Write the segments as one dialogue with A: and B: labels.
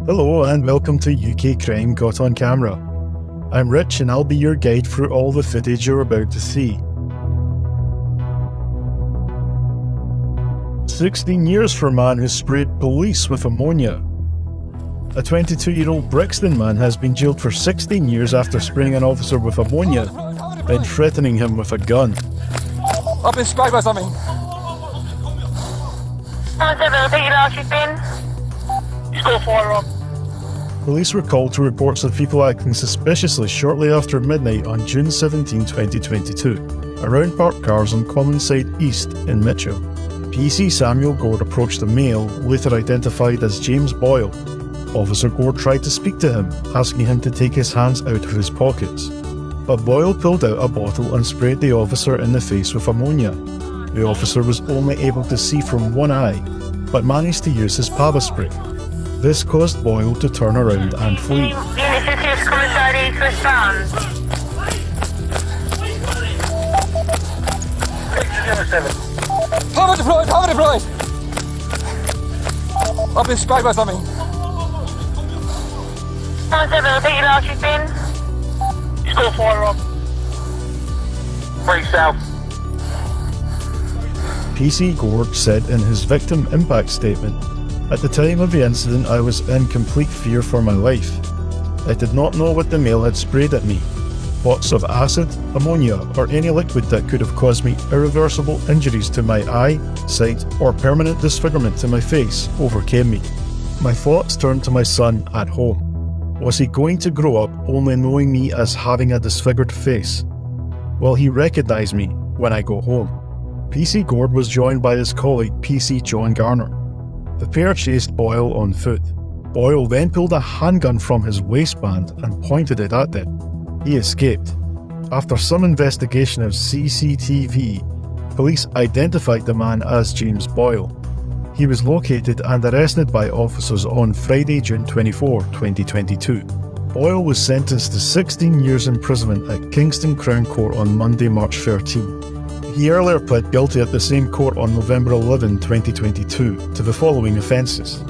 A: Hello and welcome to UK Crime Got on Camera. I'm Rich and I'll be your guide through all the footage you're about to see. 16 years for a man who sprayed police with ammonia. A 22-year-old Brixton man has been jailed for 16 years after spraying an officer with ammonia and threatening him with a gun.
B: I've been sprayed by something. He's got a firearm.
A: Police were called to reports of people acting suspiciously shortly after midnight on June 17, 2022, around parked cars on Commonside East in Mitchell. PC Samuel Gord approached a male, later identified as James Boyle. Officer Gord tried to speak to him, asking him to take his hands out of his pockets. But Boyle pulled out a bottle and sprayed the officer in the face with ammonia. The officer was only able to see from one eye, but managed to use his Pava spray. This caused Boyle to turn around and flee.
B: Power deployed! Power deployed! I've been sprayed by something. He's got a firearm. Very south.
A: PC Gord said in his victim impact statement, "At the time of the incident I was in complete fear for my life. I did not know what the male had sprayed at me. Thoughts of acid, ammonia or any liquid that could have caused me irreversible injuries to my eye, sight or permanent disfigurement to my face overcame me. My thoughts turned to my son at home. Was he going to grow up only knowing me as having a disfigured face? Will he recognise me when I go home?" PC Gord was joined by his colleague PC John Garner. The pair chased Boyle on foot. Boyle then pulled a handgun from his waistband and pointed it at them. He escaped. After some investigation of CCTV, police identified the man as James Boyle. He was located and arrested by officers on Friday, June 24, 2022. Boyle was sentenced to 16 years imprisonment at Kingston Crown Court on Monday, March 13. He earlier pled guilty at the same court on November 11, 2022 to the following offences: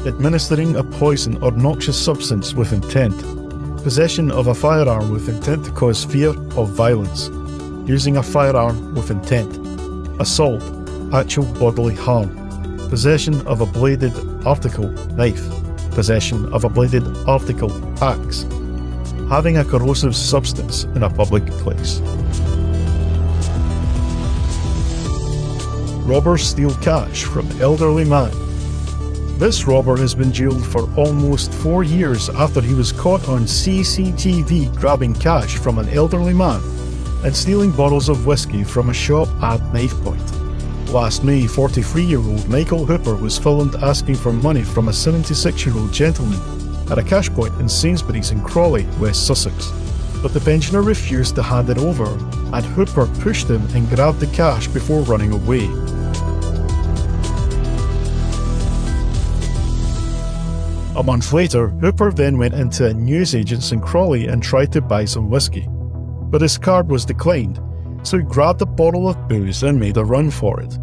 A: administering a poison or noxious substance with intent, possession of a firearm with intent to cause fear of violence, using a firearm with intent, assault, actual bodily harm, possession of a bladed article, knife, possession of a bladed article, axe, having a corrosive substance in a public place. Robbers steal cash from elderly man. This robber has been jailed for almost 4 years after he was caught on CCTV grabbing cash from an elderly man and stealing bottles of whiskey from a shop at Knife Point. Last May, 43-year-old Michael Hooper was filmed asking for money from a 76-year-old gentleman at a cash point in Sainsbury's in Crawley, West Sussex. But the pensioner refused to hand it over, and Hooper pushed him and grabbed the cash before running away. A month later, Hooper then went into a newsagent's in Crawley and tried to buy some whiskey. But his card was declined, so he grabbed a bottle of booze and made a run for it.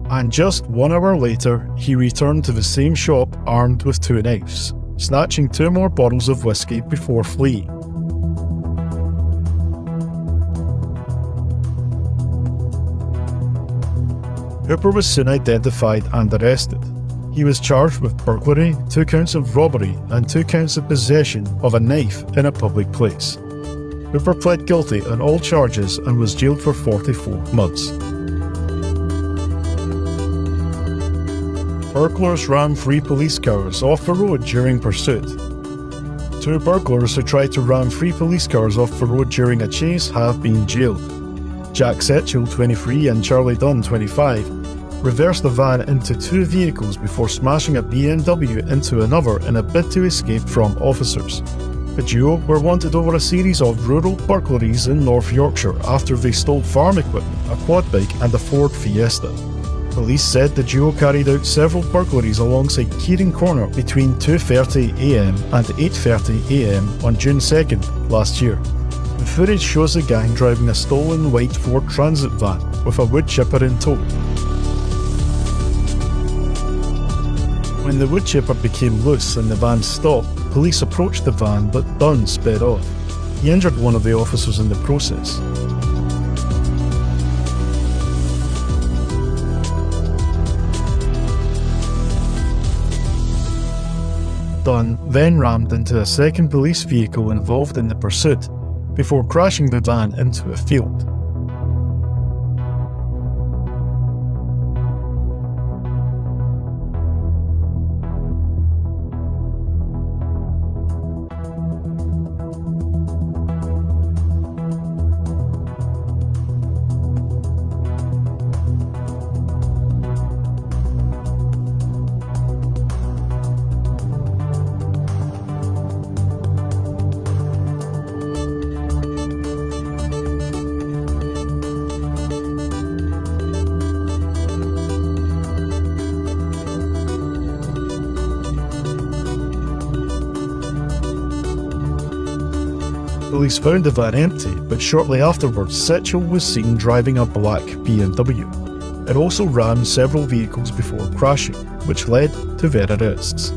A: And just 1 hour later, he returned to the same shop armed with 2 knives, snatching 2 more bottles of whiskey before fleeing. Hooper was soon identified and arrested. He was charged with burglary, 2 counts of robbery and 2 counts of possession of a knife in a public place. Hooper pled guilty on all charges and was jailed for 44 months. Burglars ram 3 police cars off the road during pursuit. 2 burglars who tried to ram 3 police cars off the road during a chase have been jailed. Jack Setchell, 23, and Charlie Dunn, 25, reversed the van into 2 vehicles before smashing a BMW into another in a bid to escape from officers. The duo were wanted over a series of rural burglaries in North Yorkshire after they stole farm equipment, a quad bike and a Ford Fiesta. Police said the duo carried out several burglaries alongside Keating Corner between 2:30am and 8:30am on June 2nd last year. The footage shows the gang driving a stolen white Ford Transit van with a wood chipper in tow. When the wood chipper became loose and the van stopped, police approached the van but Dunn sped off. He injured one of the officers in the process. Dunn then rammed into a second police vehicle involved in the pursuit, before crashing the van into a field. Police found the van empty, but shortly afterwards Setchell was seen driving a black BMW. It also rammed several vehicles before crashing, which led to their arrests.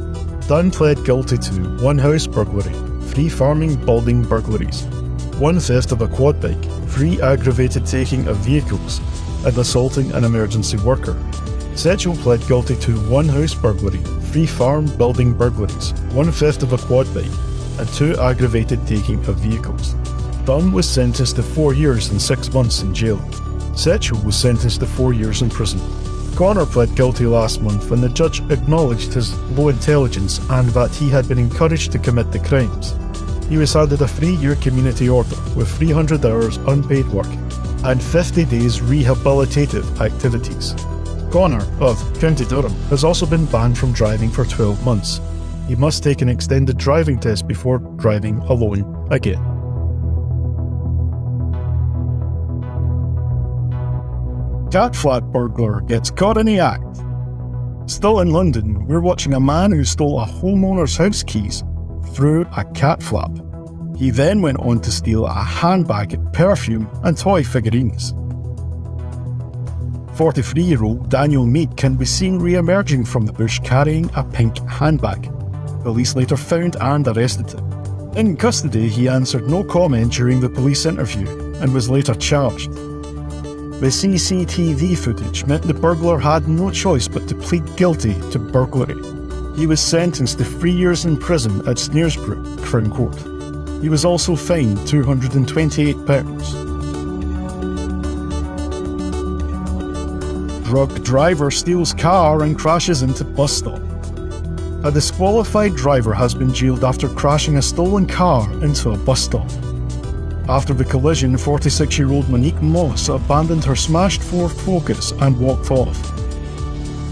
A: Dunn pled guilty to 1 house burglary, 3 farming building burglaries, 1 theft of a quad bike, 3 aggravated taking of vehicles, and assaulting an emergency worker. Setchell pled guilty to 1 house burglary, 3 farm building burglaries, 1 theft of a quad bike, and 2 aggravated taking of vehicles. Dunn was sentenced to 4 years and 6 months in jail. Setchell was sentenced to 4 years in prison. Connor pled guilty last month when the judge acknowledged his low intelligence and that he had been encouraged to commit the crimes. He was handed a 3-year community order with 300 hours unpaid work and 50 days rehabilitative activities. Connor, of County Durham, has also been banned from driving for 12 months. He must take an extended driving test before driving alone again. Cat flat burglar gets caught in the act. Still in London, we're watching a man who stole a homeowner's house keys through a cat flap. He then went on to steal a handbag, perfume and toy figurines. 43-year-old Daniel Mead can be seen re-emerging from the bush carrying a pink handbag. Police later found and arrested him. In custody, he answered no comment during the police interview and was later charged. The CCTV footage meant the burglar had no choice but to plead guilty to burglary. He was sentenced to 3 years in prison at Snaresbrook Crown Court. He was also fined £228. Drug driver steals car and crashes into bus stop. A disqualified driver has been jailed after crashing a stolen car into a bus stop. After the collision, 46-year-old Monique Moss abandoned her smashed Ford Focus and walked off.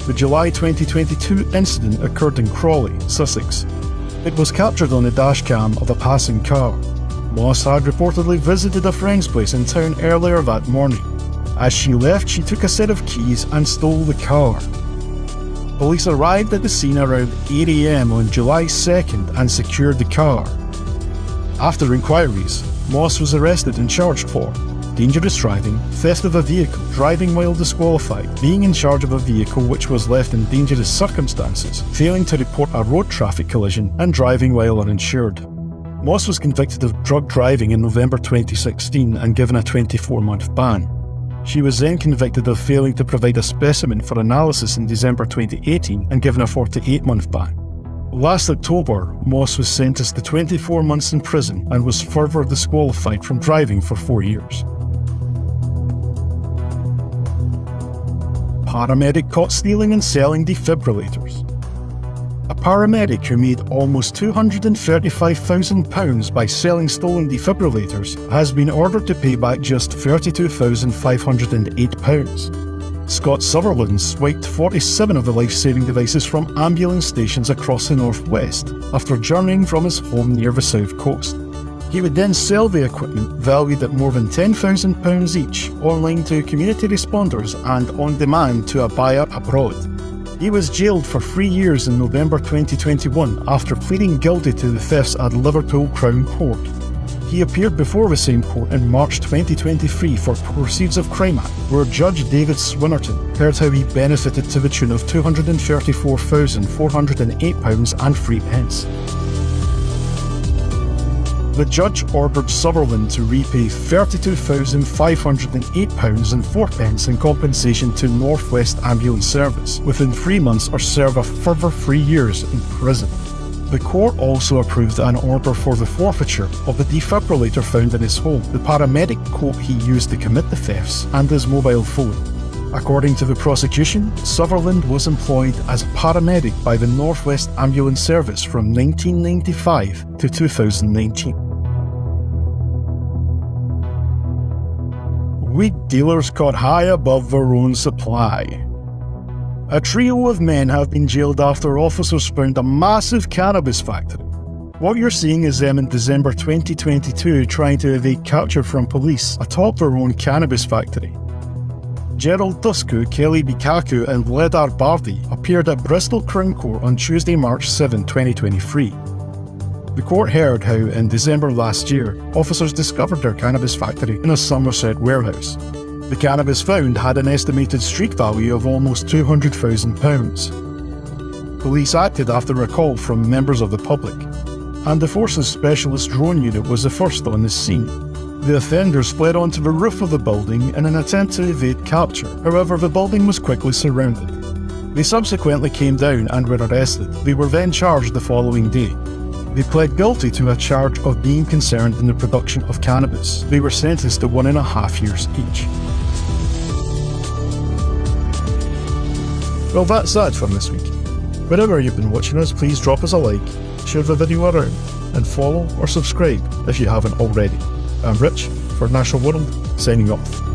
A: The July 2022 incident occurred in Crawley, Sussex. It was captured on the dashcam of a passing car. Moss had reportedly visited a friend's place in town earlier that morning. As she left, she took a set of keys and stole the car. Police arrived at the scene around 8 AM on July 2nd and secured the car. After inquiries, Moss was arrested and charged for dangerous driving, theft of a vehicle, driving while disqualified, being in charge of a vehicle which was left in dangerous circumstances, failing to report a road traffic collision, and driving while uninsured. Moss was convicted of drug driving in November 2016 and given a 24-month ban. She was then convicted of failing to provide a specimen for analysis in December 2018 and given a 48-month ban. Last October, Moss was sentenced to 24 months in prison and was further disqualified from driving for 4 years. Paramedic caught stealing and selling defibrillators. A paramedic who made almost £235,000 by selling stolen defibrillators has been ordered to pay back just £32,508. Scott Sutherland swiped 47 of the life-saving devices from ambulance stations across the northwest after journeying from his home near the south coast. He would then sell the equipment, valued at more than £10,000 each, online to community responders and on demand to a buyer abroad. He was jailed for 3 years in November 2021 after pleading guilty to the thefts at Liverpool Crown Court. He appeared before the same court in March 2023 for Proceeds of Crime Act, where Judge David Swinnerton heard how he benefited to the tune of £234,408.03. The judge ordered Sutherland to repay £32,508.04 in compensation to North West Ambulance Service within 3 months or serve a further 3 years in prison. The court also approved an order for the forfeiture of the defibrillator found in his home, the paramedic coat he used to commit the thefts, and his mobile phone. According to the prosecution, Sutherland was employed as a paramedic by the North West Ambulance Service from 1995 to 2019. Weed dealers caught high above their own supply. A trio of men have been jailed after officers found a massive cannabis factory. What you're seeing is them in December 2022 trying to evade capture from police atop their own cannabis factory. Gerald Dusku, Kelly Bikaku and Ledar Bardi appeared at Bristol Crown Court on Tuesday, March 7, 2023. The court heard how, in December last year, officers discovered their cannabis factory in a Somerset warehouse. The cannabis found had an estimated street value of almost £200,000. Police acted after a call from members of the public, and the Forces Specialist Drone Unit was the first on the scene. The offenders fled onto the roof of the building in an attempt to evade capture. However, the building was quickly surrounded. They subsequently came down and were arrested. They were then charged the following day. They pled guilty to a charge of being concerned in the production of cannabis. They were sentenced to 1.5 years each. Well, that's that from this week. Wherever you've been watching us, please drop us a like, share the video around, and follow or subscribe if you haven't already. I'm Rich for National World, signing off.